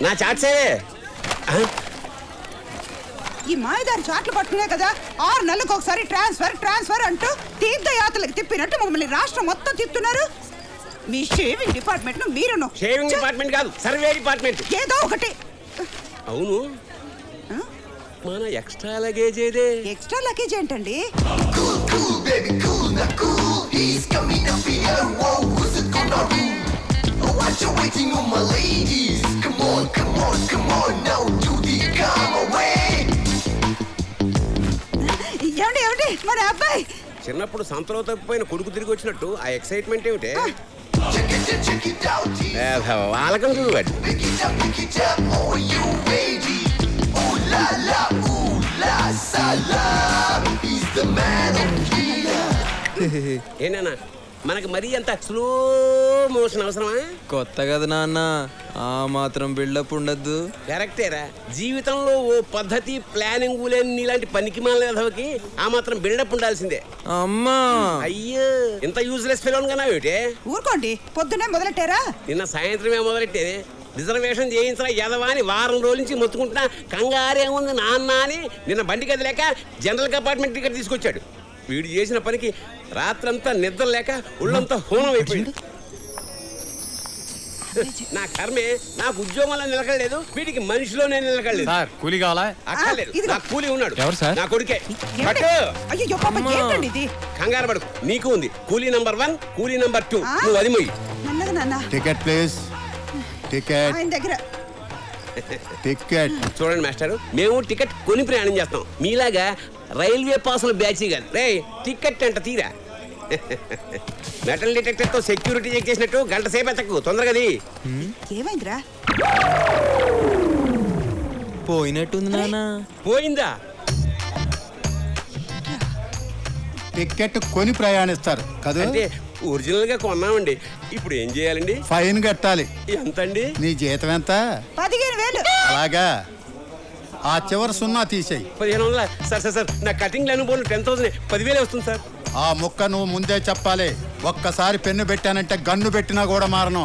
నా చాట్సే ఈ మాయదారి చాట్లు పట్టుకునే కదా 6 నెలలకు ఒకసారి ట్రాన్స్ఫర్ అంటూ తీర్థయాత్రలకు తిప్పినట్టు మమ్మల్ని రాష్ట్రం మొత్తం తిప్పుతున్నారు. మీ షేవింగ్ డిపార్ట్మెంట్ మీరును. షేవింగ్ డిపార్ట్మెంట్ కాదు, సర్వే డిపార్ట్మెంట్. ఏదో ఒకటి. అవును, మన ఎక్స్ట్రా లగేజ్ ఏదే? ఎక్స్ట్రా లగేజ్ ఏంటండి? ఏమిటి మన అబ్బాయి చిన్నప్పుడు సంతలో తప్పిపోయిన కొడుకు తిరిగి వచ్చినట్టు ఆ ఎక్సైట్మెంట్ ఏమిటే? వాళ్ళకం చూడు. ఏనా మనకి మరీ అంత స్లో మోషన్ అవసరమా? కొత్త కదా నాన్న, ఆ మాత్రం బిల్డప్ ఉండద్దు. కరెక్టేరా, జీవితంలో ఓ పద్ధతి ప్లానింగ్ లేని నీలాంటి పనికి మాలకి ఆ మాత్రం బిల్డప్ ఉండాల్సిందే. అమ్మా అయ్యో, ఇంత యూజ్లెస్ ఫెలోన్ కన్నా ఏమిటే? ఊరుకోండి, పొద్దునే మొదలెట్టారా? నిన్న సాయంత్రమే మొదలెట్టేది. రిజర్వేషన్ చేయించిన యదవా అని వారం రోజుల నుంచి మొత్తుకుంటున్నా. కంగారేముంది నాన్న అని నిన్న బండి గది లేక జనరల్ కంపార్ట్మెంట్ టికెట్ తీసుకొచ్చాడు. వీడు చేసిన పనికి రాత్రంతా నిద్ర లేక ఒళ్ళంతా హోనం అయిపోయింది. నా కర్మే, నాకు ఉద్యోగంలో నిలకడలేదు, వీడికి మనిషిలోనే నిలకడలేదు. సార్ కూలీ కావాలా? అక్కర్లేదు, నా కూలీ ఉన్నాడు. ఎవరు సార్? నా కొడుకే. కంగారు పడుకు, నీకు ఉంది కూలీ నంబర్ 1, కూలీ నంబర్ 2. నువ్వు అది మొయ్యి. Ticket please. టికెట్ టికెట్ చూడండి మాస్టర్, మేము టికెట్ కొని ప్రయాణం చేస్తాం, మీలాగా రైల్వే పాసులు బ్యాచ్ కాదు. రే టికెట్ అంట తీరా. మెటల్ డిటెక్టర్ తో సెక్యూరిటీ చెక్ చేసినట్టు గంట సేపు ఎత్తకు, తొందరగా. ఏమైందిరా? పోయినట్టుంది నాన్న. పోయిందా? టికెట్ కొని ప్రయాణిస్తారు కదా? అంటే ఒరిజినల్ గా కొన్నామండి. ఇప్పుడు ఏం చేయాలండి? ఫైన్ కట్టాలి. ఎంతండి? నీ జీతం ఎంత? 15,000. అలాగా, ఆ చివరి 0 తీసేయి. 1500. సార్ నా కటింగ్ అనుభవం 10,000. 10,000 వస్తుంది సార్. ఆ ముక్క నువ్వు ముందే చెప్పాలి. ఒక్కసారి పెన్ను పెట్టానంటే గన్ను పెట్టినా కూడా మారను.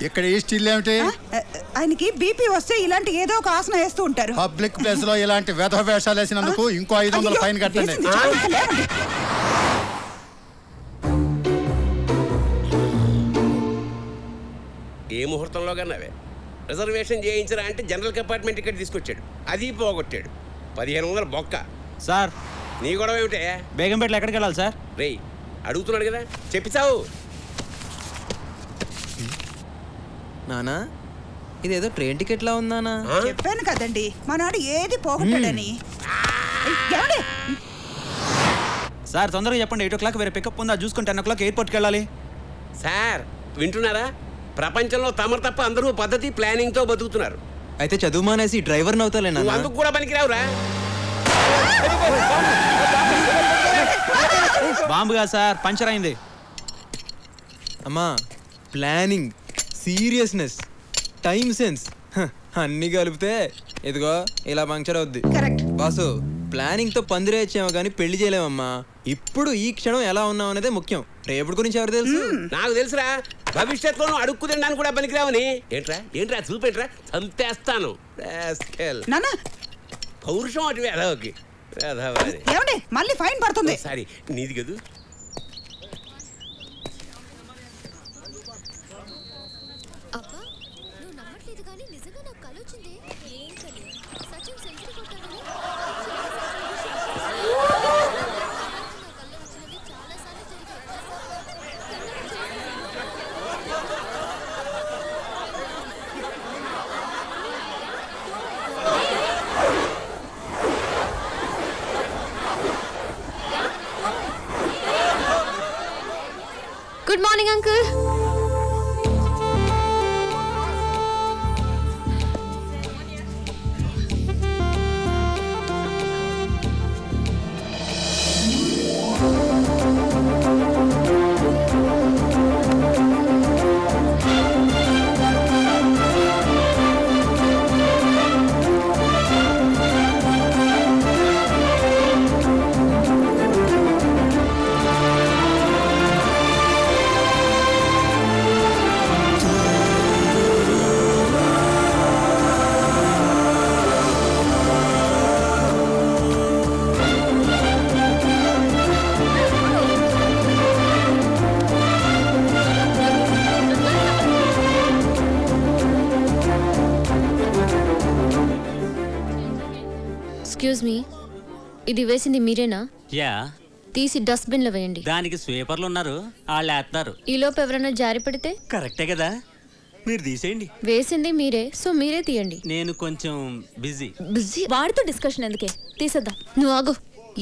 ఇక్కడ ఈ స్టిల్ ఏమిటి? ఆయనకి బీపీ వస్తే ఇలాంటి ఏదో ఒక ఆసన వేస్తూ ఉంటారు. పబ్లిక్ ప్లేస్ లో ఇలాంటి వెధ వేషాలు వేసినందుకు ఇంకో 500 ఫైన్ కట్టండి. ఏ ముహూర్తంలో కన్నావే? రిజర్వేషన్ చేయించరా అంటే జనరల్ కంపార్ట్మెంట్ టికెట్ తీసుకొచ్చాడు, అది పోగొట్టాడు. 1500 బొక్క. సార్ నీ గొడవ ఏమిటే? బేగంపేటలో ఎక్కడికి వెళ్ళాలి సార్? రేయ్ అడుగుతున్నాడు కదా, చెప్పిస్తావు. నానా ఇదేదో ట్రైన్ టికెట్ లా ఉందానా? చెప్పాను కదండి, మనాడు ఏది పోగొట్టాడని. సార్ తొందరగా చెప్పండి. 8 o'clock వేరే పికప్ ఉందా చూసుకుని 10 o'clock ఎయిర్పోర్ట్కి వెళ్ళాలి. సార్ వింటున్నారా? ప్రపంచంలో తమరు తప్ప అందరూ పద్ధతి ప్లానింగ్ తో బతుకుతున్నారు. అయితే చదువు మానేసి డ్రైవర్ నవ్వుతాలేనా? అందుకు కూడా పనికిరావురా. బాంబుగా సార్, పంచర్ అయింది. అమ్మా, ప్లానింగ్, సీరియస్నెస్, టైం సెన్స్ అన్ని కలిపితే ఇదిగో ఇలా పంక్చర్ అవుద్ది. బాసు, ప్లానింగ్ తో పందిరేచ్చామో కానీ పెళ్లి చేయలేమమ్మా. ఇప్పుడు ఈ క్షణం ఎలా ఉన్నాం అనేదే ముఖ్యం. రేపటి గురించి ఎవరు తెలుసు? నాకు తెలుసురా, భవిష్యత్తులో అడుక్కు తినడానికి కూడా పనికిరావని. ఏంట్రా చూపేంట్రా, చంపేస్తాను. పౌరుషం అటు వేదవకి. మళ్ళీ ఫైన్ పడుతుంది. సారీ, నీది కదూ. Good morning, uncle. ఇది వేసింది మీరేనా? యా. తీసి డస్ట్బిన్ లో వేయండి. దానికి స్వీపర్లు ఉన్నారు, వాళ్ళు వేస్తున్నారు. ఈ లోపు ఎవరైనా జారి పడితే? కరెక్టే కదా, మీరు తీసేయండి. వేసింది మీరే, సో మీరే తీయండి. నేను కొంచెం బిజీ. వాడితో డిస్కషన్ ఎందుకే, తీసేద్దాం. నువ్వు ఆగు.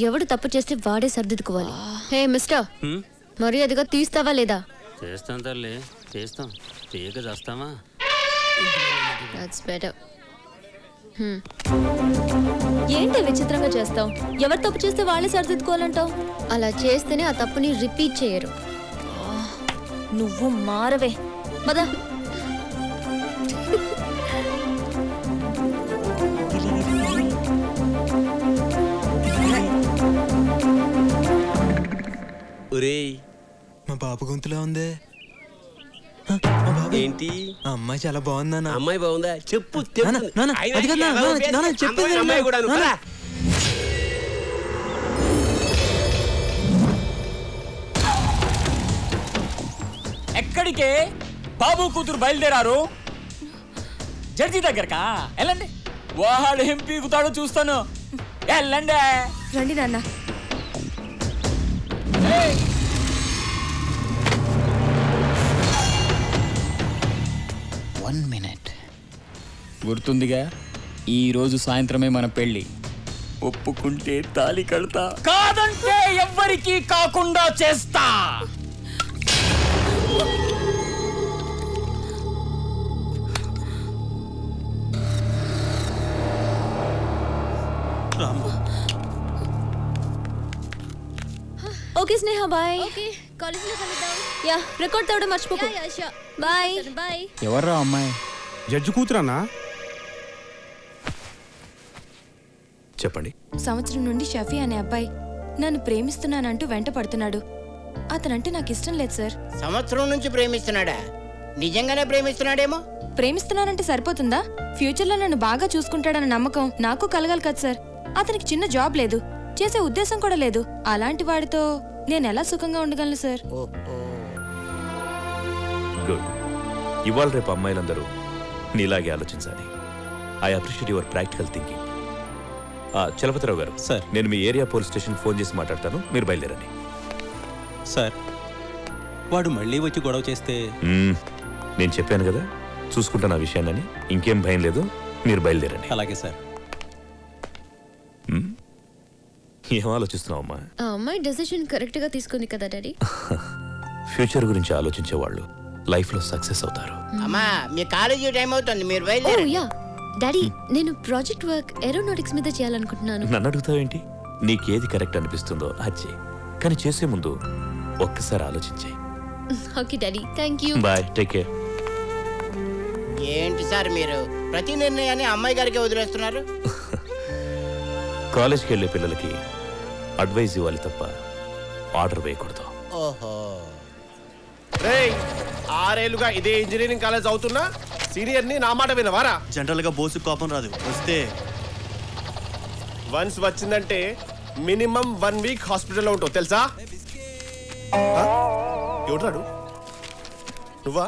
ఎవడు తప్పు చేస్తే వాడే సర్దిద్దుకోవాలి. హే మిస్టర్, మరి అదిగా తీస్తావా లేదా? చేస్తాం తల్లి, చేస్తాం. తీయక చేస్తామా? That's better. ఏంటి విచిత్రంగా చేస్తావు? ఎవరు తప్పు చేస్తే వాళ్ళే సరిదిద్దుకోవాలంటావు? అలా చేస్తేనే ఆ తప్పుని రిపీట్ చేయరు. నువ్వు మారవే మదా. ఒరేయ్, మా బాబు గొంతులా ఉందే. ఏంటి అమ్మాయి చాలా బాగుందన్న. అమ్మాయి బాగుందా? చెప్పు. చెప్పేది అమ్మాయి కూడా ఎక్కడికే బాబు కూతురు బయలుదేరారు? జడ్జి దగ్గరకా? వెళ్ళండి, వాడు ఏం పీకుతాడో చూస్తాను. వెళ్ళండి. రండి నాన్న. గుర్తుందిగా, ఈ రోజు సాయంత్రమే మన పెళ్లి. ఒప్పుకుంటే తాళి కడతా, కాదంటే ఎవ్వరికీ కాకుండా చేస్తా. ఓకే స్నేహ, బాయ్. ఓకే, కాలేజీలో కలుద్దాం. యా, రికార్డ్ తేవడం మర్చిపోకు. బాయ్. బాయ్. ఎవర్రా అమ్మాయి? జడ్జి కూతురన్నా? చెప్పండి. సంవత్సరం నుండి షఫీ అనే అబ్బాయి నన్ను ప్రేమిస్తున్నానంటూ వెంట పడుతున్నాడు. అతనంటే నాకు ఇష్టం లేదు సార్. సంవత్సరం నుంచి ప్రేమిస్తున్నాడా? నిజంగానే ప్రేమిస్తున్నాడేమో. ప్రేమిస్తున్నానంటే సరిపోతుందా? ఫ్యూచర్లో నన్ను బాగా చూసుకుంటాడన్న నమ్మకం నాకు కలగాలి కదా సార్. అతనికి చిన్న జాబ్ లేదు, చేసే ఉద్దేశం కూడా లేదు. అలాంటి వాడితో నేను ఎలా సుఖంగా ఉండగలను సార్? గుడ్. ఇవాళ రేపు అమ్మాయిలందరూ నీలాగే ఆలోచించాలి. I appreciate your practical thinking. Chalapathirao గారు, సార్, నేను మీ ఏరియా పోలీస్ స్టేషన్ ఫోన్ చేసి మాట్లాడతాను, మీరు బయలుదేరండి. సార్, వాడు మళ్ళీ వచ్చి గొడవ చేస్తే? నేను చెప్పాను కదా, చూసుకుంటాను ఆ విషయాన్ని. ఇంకేం భయం లేదు, మీరు బయలుదేరండి. అలాగే సార్. ఏం ఆలోచిస్తున్నావమ్మా? ఆ అమ్మాయి డెసిషన్ కరెక్ట్ గా తీసుకుంది కదా డాడీ. ఫ్యూచర్ గురించి ఆలోచించే వాళ్ళు లైఫ్ లో సక్సెస్ అవుతారు. అమ్మా, మీ కాలేజీ టైం అవుతుంది, మీరు ఓ బయలుదేరండి. యా డాడీ, నేను ప్రాజెక్ట్ వర్క్ ఏరోనాటిక్స్ మీద చేయాలనుకుంటున్నాను. నన్ను అడుగుతావేంటి? నీకేది కరెక్ట్ అనిపిస్తుందో అది చెయ్యి, కానీ చేసే ముందు ఒక్కసారి ఆలోచించే. Okay daddy, thank you. Bye, take care. ఏంటి సార్ మీరు ప్రతి నిర్ణయాన్ని అమ్మాయి గారికి వదిలేస్తున్నారు? కాలేజ్కి వెళ్ళే పిల్లలకి అడ్వైజ్ ఇవ్వాలి తప్ప ఆర్డర్ వేయకూడదు. ఓహో, 6 ఏళ్లుగా ఇదే ఇంజనీరింగ్ కాలేజ్ అవుతున్నా సీనియర్ని నా మాట వినవారా? జనరల్ గా బోసు కోపం రాదు, వస్తే వన్స్ వచ్చిందంటే మినిమం 1 వీక్ హాస్పిటల్లో ఉంటావు తెలుసా? ఎవడాడు? నువ్వా?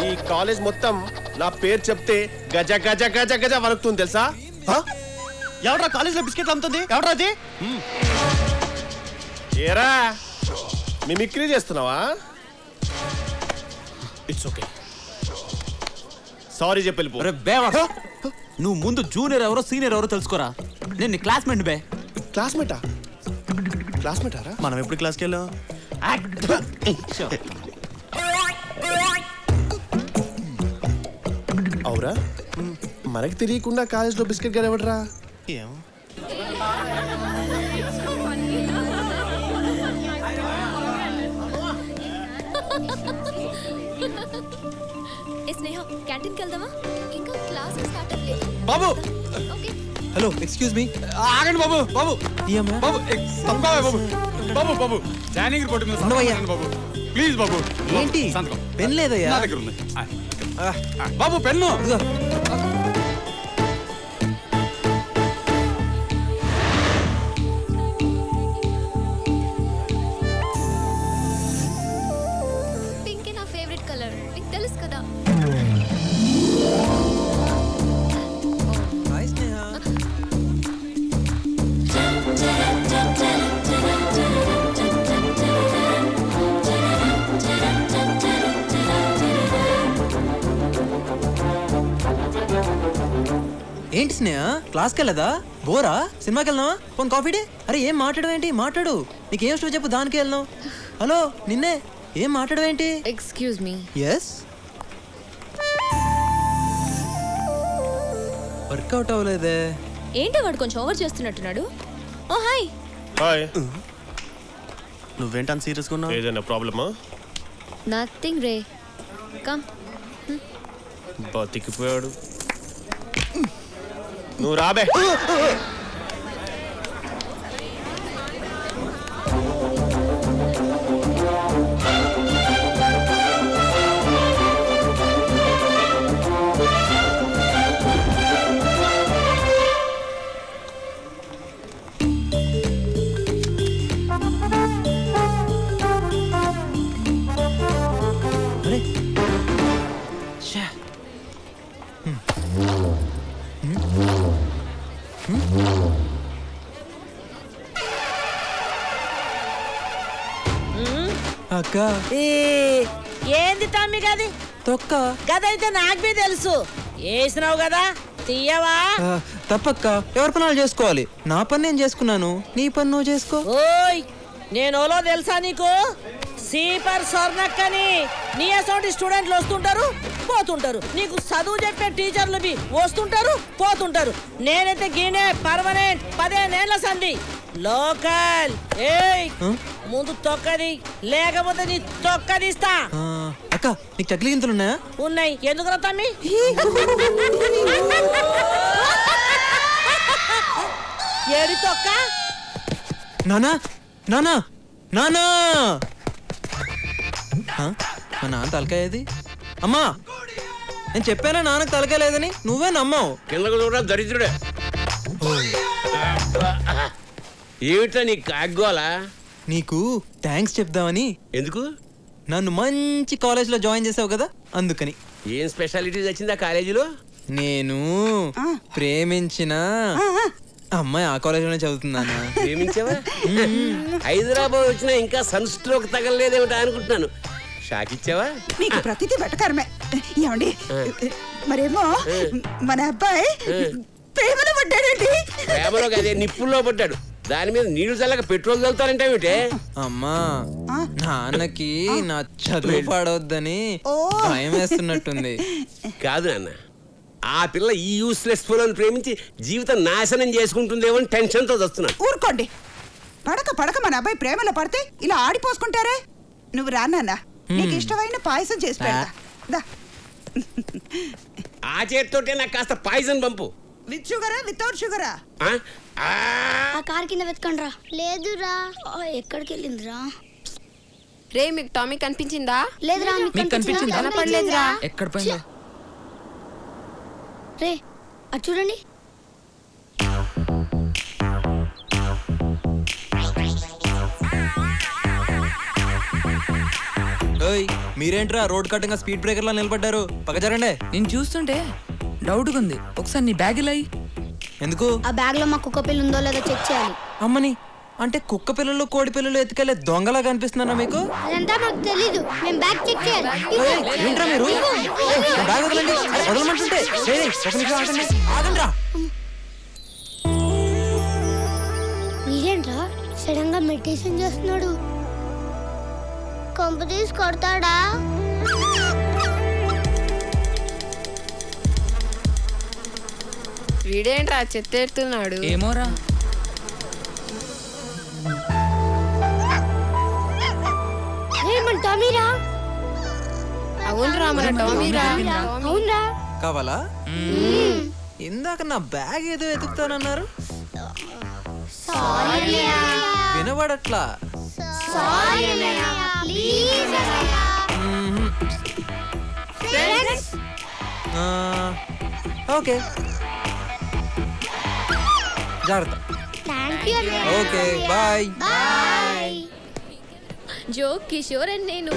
ఈ కాలేజ్ మొత్తం నా పేరు చెప్తే గజ గజ గజ గజ వణుకుతుంది తెలుసా? ఎవరా కాలేజ్లో బిస్కెట్లు అమ్ముతుంది? ఎవరా అది? ఏరా, మిమిక్రీ చేస్తున్నావా? ఇట్స్ ఓకే, సారీ చెప్పి వెళ్ళిపో. నువ్వు ముందు జూనియర్ ఎవరో సీనియర్ ఎవరో తెలుసుకోరా. నేను నీ క్లాస్మేట్ బే. క్లాస్మేటా? క్లాస్మేటారా? మనం ఎప్పుడు క్లాస్కి వెళ్ళాం? అవురా, మనకి తెలియకుండా కాలేజ్లో బిస్కెట్ గారు ఎవడరా? ఏమో. స్నేహ, క్యాంటీన్కి వెళ్దామా? ఇంకా క్లాస్ స్టార్ట్ అవ్వలేదు. బాబు, ఓకే. Hello, excuse me. ఆగండి బాబు. బాబు బాబు బాబు బాబు బాబు జాయినింగ్ రిపోర్ట్ మీద సంతకం బాబు, ప్లీజ్ బాబు. ఏంటి సంతకం? పెన్ లేదయ్యా? నా దగ్గర ఉంది. బాబు పెన్ను. పింక్ నా ఫేవరెట్ కలర్, నీకు తెలుసు కదా. హాయ్ స్నేహ. ఏంటి స్నేహ క్లాస్కి వెళ్ళదా బోరా సినిమాకి వెళ్దామా పోనీ కాఫీ డే అరే ఏం మాట్లాడవేంటి మాట్లాడు నీకేం ఇష్టం చెప్పు దానికి వెళ్దాం హలో నిన్నే ఏం మాట్లాడవేంటి ఎక్స్క్యూజ్ మీ ఎస్ వర్కౌట్ అవ్వలేదే ఏంటి వాడు కొంచెం ఓవర్ చేస్తున్నట్టున్నాడు. ఓ హాయ్. హాయ్. నువ్వేంటని సీరియస్గా ఉన్నావు? ఏదైనా ప్రాబ్లమా? నథింగ్ రే కమ్. బతికిపోయాడు. నువ్వు రాబే. అక్క ఏంది తమ్మి గది తొక్క గదైతే నాకు బి తెలుసు వేసినావు కదా తీయవా. తప్పక్క ఎవరి పనులు చేసుకోవాలి నా పని నేను చేసుకున్నాను నీ పని నువ్వు చేసుకో. ఓయ్ నేను ఓలో తెలుసా నీకు? సీపర్ స్వర్ణక్కని నీ అసోంటి స్టూడెంట్లు వస్తుంటారు పోతుంటారు, నీకు చదువు చెప్పే టీచర్లు బి వస్తుంటారు పోతుంటారు. నేనైతే గీనే పర్మనెంట్ 15 ఏళ్ల సంధి లోకల్. ఏయ్ ముందు తొక్కది లేకపోతే నీ తొక్కదిస్తా. అక్క నీకు చక్లి గింతలు ఉన్నాయా? ఉన్నాయి. ఎందుకు తమ్మి? ఏడి తొక్క? నానా నానా నానా మా నాన్న తలకాయది. అమ్మా నేను చెప్పానా నాన్నకు తలకాయ లేదని, నువ్వే నమ్మావు. కిందకు చూడ దరిద్రుడే. ఏమిటా నీ కాగ్గోలా? నీకు థ్యాంక్స్ చెప్దామని. ఎందుకు? నన్ను మంచి కాలేజ్లో జాయిన్ చేసావు కదా అందుకని. ఏం స్పెషాలిటీస్ వచ్చిందా కాలేజీలో? నేను ప్రేమించిన అమ్మాయి ఆ కాలేజీలోనే చదువుతున్నాను. ప్రేమించావా? హైదరాబాద్ వచ్చినా ఇంకా సన్ స్ట్రోక్ తగలలేదేమిటా అనుకుంటున్నాను. షాక్ ఇచ్చావా? మీకు ప్రతిదీ వెటకరమే. ఏమండి మరేమో మన అబ్బాయి ప్రేమలో పడ్డాడండి. ప్రేమలో అదే నిప్పుల్లో పడ్డాడు. దాని మీద నీళ్లు చల్లక పెట్రోల్ చల్లుతారంటే అమ్మా నాన్నకి నా చదువు పాడవద్దని భయం వేస్తున్నట్టుంది. కాదు నాన్న, ఆ పిల్ల ఈ యూస్లెస్ ఫోన్ ప్రేమించి జీవితం నాశనం చేసుకుంటుందేమో అని టెన్షన్తో వస్తున్నాను. ఊరుకోండి. పడక పడక మన అబ్బాయి ప్రేమలో పడితే ఇలా ఆడిపోసుకుంటారే. నువ్వు రానా నీకు ఇష్టమైన పాయసం చేసి పెడతా. ఆ చేతితోటే నాకు కాస్త పాయసం పంపు. With షుగరా without షుగరా? ఆ కార్ కింద వెతకండి రా. లేదురా. ఎక్కడికి వెళ్ళిందిరా? రే మీకు టామీ కనిపించిందా? లేదురా. మీకు కనిపించిందా? కనపడలేదురా. ఎక్కడ పోయిందో? రే అది చూడండి. మీరేంట్రా రోడ్ కట్టంగా స్పీడ్ బ్రేకర్ లా నిలబడ్డారు? పక్క జరండి. నేను చూస్తుంటే డౌట్గా ఉంది. ఒకసారి నీ బ్యాగ్ ఇలా ఎందుకు? ఆ బ్యాగ్ లో మా కుక్క పిల్ల ఉందో లేదో చెక్ చేయాలి. అమ్మని అంటే కుక్క పిల్లలు కోడి పిల్లలు ఎత్తుకెళ్లే దొంగలా కనిపిస్తున్నారా మీకు? అదంతా మాకు తెలీదు. మేము బ్యాగ్ చెక్ చేయాలి. ఏంట్రా మీరు? బ్యాగ్ వదలండి. వదలమంటుంటే ఒక నిమిషం ఆగండి. ఆగండి రా. మీరేంట్రా సడన్ గా మెడిటేషన్ చేస్తున్నాడు? కొంప తీసి కొడతాడా? వీడేంట్రా చెత్త ఎడుతున్నాడు? ఏమోరా. టామీరా. అవునరా మన టామీరా. అవునరా. కావాలా? ఇందాక నా బ్యాగ్ ఏదో ఎతుకుతానన్నారు. వినబడట్లా. ఓకే జాగ్రత్త. Okay bye. Jo Kishore and నేను.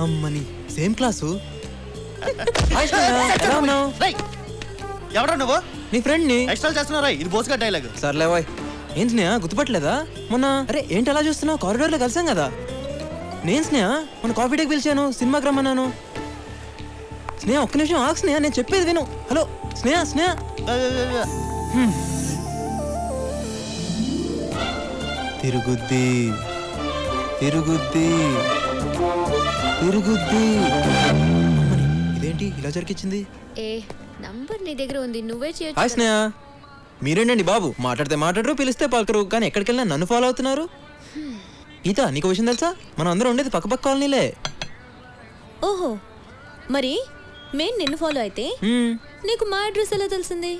అమ్మని సేమ్ క్లాసు. ఎవరా నువ్వు? నీ ఫ్రెండ్ ని. ఎక్స్ట్రా చేస్తున్నారా? ఇది బోస్గా డైలాగ్. సర్లే బాయ్. ఏంటి స్నేహ గుర్తుపట్టలేదా మొన్న? అరే ఏంటి అలా చూస్తున్నావు? కారిడార్ లో కలిసాం కదా. నేను స్నేహ మన కాఫీ డేకి పిలిచాను, సినిమాకి రమ్మన్నాను. స్నేహ ఒక్క నిమిషం ఆగు స్నేహ, నేను చెప్పేది విను. హలో స్నేహ స్నేహ. తిరుగుద్ది తిరుగుద్ది తిరుగుద్ది. ఇదేంటి ఇలా జరిగించింది? ఏ నంబర్ నీ దగ్గర ఉంది, నువ్వే హాయ్ చేయొచ్చు. స్నేహ. మీరేంటండి బాబు, మాట్లాడితే మాట్లాడరు, పిలిస్తే పలకరు, కానీ ఎక్కడికి వెళ్ళినా నన్ను ఫాలో అవుతున్నారు. గీత నీకు విషయం తెలుసా, మనం అందరం ఉండేది పక్క కాలనీలే. ఓహో, మరి మేము నిన్ను ఫాలో అయితే నీకు మా అడ్రస్ ఎలా తెలిసింది?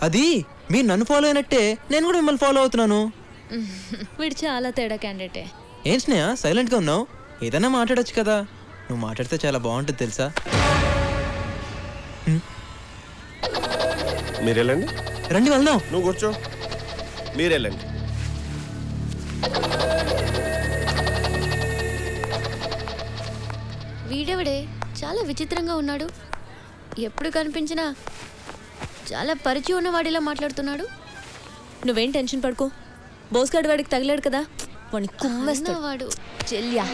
అది మీరు నన్ను ఫాలో అయినట్టే నేను కూడా మిమ్మల్ని ఫాలో అవుతున్నాను. వీడు చాలా తేడా క్యాండిడేటే. ఏం స్నేహ సైలెంట్గా ఉన్నావు? ఏదైనా మాట్లాడొచ్చు కదా. నువ్వు మాట్లాడితే చాలా బాగుంటుంది తెలుసా. మీరు వెళ్ళండి. రండి వెళ్దాం. నువ్వు కూర్చో. మీరు వెళ్ళండి. వీడెవడే చాలా విచిత్రంగా ఉన్నాడు. ఎప్పుడు కనిపించినా చాలా పరిచయం ఉన్నవాడిలా మాట్లాడుతున్నాడు. నువ్వేం టెన్షన్ పడుకో, బోస్గాడు వాడికి తగిలాడు కదా, వాడిని కుమ్మేస్తాడు. వాడు చెల్లియా.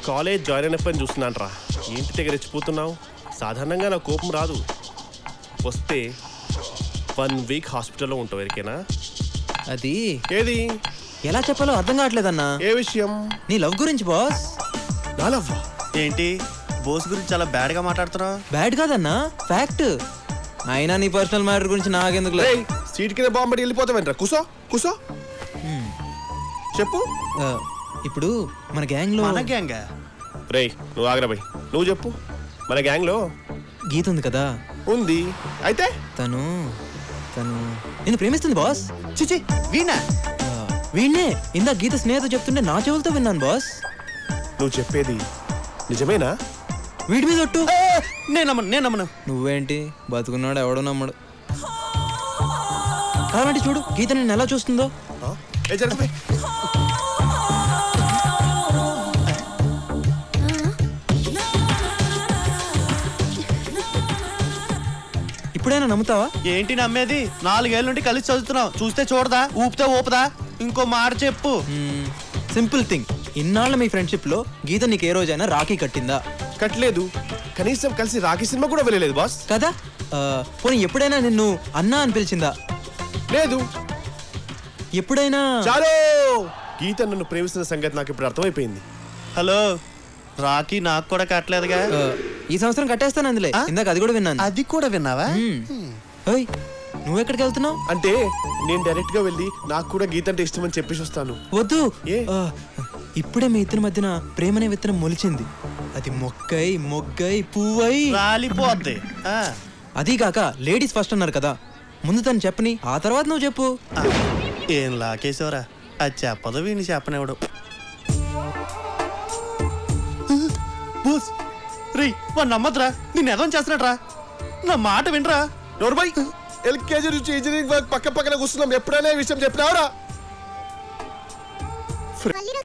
కాలేజ్ జాయిన్ అయినప్పని చూస్తున్నాను రా. ఏంటి దగ్గర రెచ్చిపోతున్నావు? సాధారణంగా నా కోపం రాదు. వస్తే 1 వీక్ హాస్పిటల్లో ఉంటావు. ఎరికేనా? అది ఏది ఎలా చెప్పాలో అర్థం కావట్లేదన్నా. ఏ విషయం? నీ లవ్ గురించి బాస్. నా లవ్ ఏంటి? బోస్ గురించి చాలా బ్యాడ్ గా మాట్లాడుతున్నావు. బ్యాడ్ కాదన్నా, ఫ్యాక్ట్. అయినా నీ పర్సనల్ మ్యాటర్ గురించి నాకెందుకు? సీట్ కింద బాంబడి వెళ్ళిపోతావేంట్రా? కూసో కూసో. చెప్పు. ఇప్పుడు మన గ్యాంగ్ లో రే నువ్వు ఆగ్రా బై. నువ్వు చెప్పు. మన గ్యాంగ్ లో గీత ఉంది కదా. ఉంది. అయితే తను నిన్ను ప్రేమిస్తుంది బాస్. చిచి వీణా? వీణ్ణే ఇందా గీత స్నేహితు చెప్తుంటే నా చెవులతో విన్నాను బాస్. నువ్వు చెప్పేది నిజమేనా? వీడి మీద ఒట్టు. నేను నమ్మను. నువ్వేంటి బతుకున్నాడు ఎవడో నమ్మడు. కావాలంటే చూడు గీత నిన్ను ఎలా చూస్తుందో. ఇప్పుడైనా నమ్ముతావా? ఏంటి నమ్మేది? 4 ఏళ్ళ నుండి కలిసి చదువుతున్నావు. చూస్తే చూడదా, ఊపితే ఊపదా? ఇంకో మాట చెప్పు. Simple thing. ఇన్నాళ్ళ మీ ఫ్రెండ్షిప్ లో గీత నీకు ఏ రోజైనా రాఖీ కట్టిందా? కట్టలేదు. కనీసం కలిసి రాఖీ సినిమా కూడా వెళ్ళలేదు బాస్. కదా. పోనీ ఎప్పుడైనా నిన్ను అన్నా అని పిలిచిందా? లేదు. ఎప్పుడైనా చాలు. గీత నన్ను ప్రేమిస్తున్న సంగతి నాకు ఇప్పుడు అర్థమైపోయింది. హలో, రాఖీ నాకు కూడా కట్టలేదుగా. ఈ సంవత్సరం కట్టేస్తాను అందులే. ఇందాక అది కూడా విన్నాను. అది కూడా విన్నావా? నువ్వెక్కడికి వెళ్తున్నావు? అంటే నేను డైరెక్ట్ గా వెళ్ళి నాకు కూడా గీత అంటే ఇష్టం అని చెప్పేసి వస్తాను. వద్దు. ఇప్పుడే మీ ఇద్దరి మధ్యన ప్రేమనే విత్తనం మొలిచింది. అది మొగ్గై పువ్వై రాలిపోద్ది. అది కాక లేడీస్ ఫస్ట్ అన్నారు కదా, ముందు తను చెప్పని ఆ తర్వాత నువ్వు చెప్పు. ఏం లాకేశవరా, అది చెప్పదు వీడిని చెప్పనివ్వడు. వాడు నమ్మద్రా, నేను ఎదవం చేస్తున్నట్రా. నా మాట వినరా. నోర్బై, ఎల్కేజీ నుంచి ఇంజనీరింగ్ పక్క పక్కన కూర్చున్నాం. ఎప్పుడైనా విషయం చెప్పినావరా?